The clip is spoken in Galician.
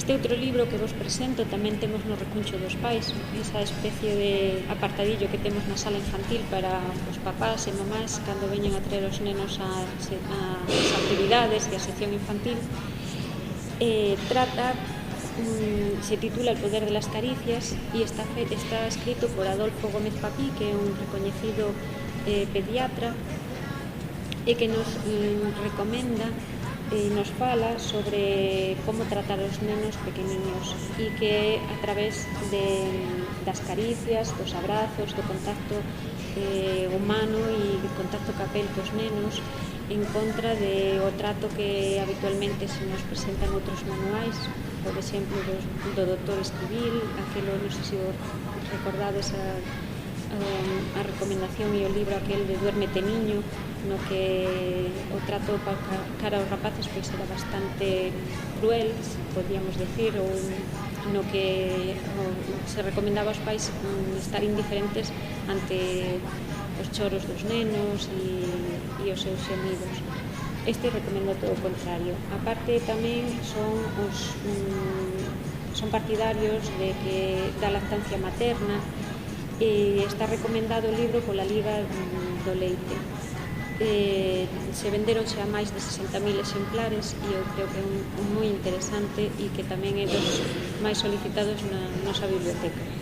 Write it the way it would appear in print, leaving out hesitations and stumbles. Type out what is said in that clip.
Este outro libro que vos presento tamén temos no Recuncho dos Pais, esa especie de apartadillo que temos na sala infantil para os papás e mamás cando veñen a traer os nenos ás actividades e a sección infantil. Se titula El poder de las caricias e está escrito por Adolfo Gómez Papí, que é un recoñecido pediatra e que nos recomenda e nos fala sobre como tratar os nenos pequeniños e que a través das caricias, dos abrazos, do contacto humano e do contacto ca pel cos nenos en contra do trato que habitualmente se nos presentan outros manuais, por exemplo, do Dr. Esquivel, aquelo, non sei se recordades a recomendación e o libro aquel de Duérmete Niño, no que o trato cara aos rapaces pois era bastante cruel, podíamos decir, ou no que se recomendaba aos pais estar indiferentes ante os choros dos nenos e os seus xemidos. Este recomenda todo o contrario. A parte tamén son partidarios da lactancia materna e está recomendado o libro pola Liga do Leite. Se venderon xa máis de 60.000 exemplares e eu creo que é moi interesante e que tamén é dos máis solicitados na nosa biblioteca.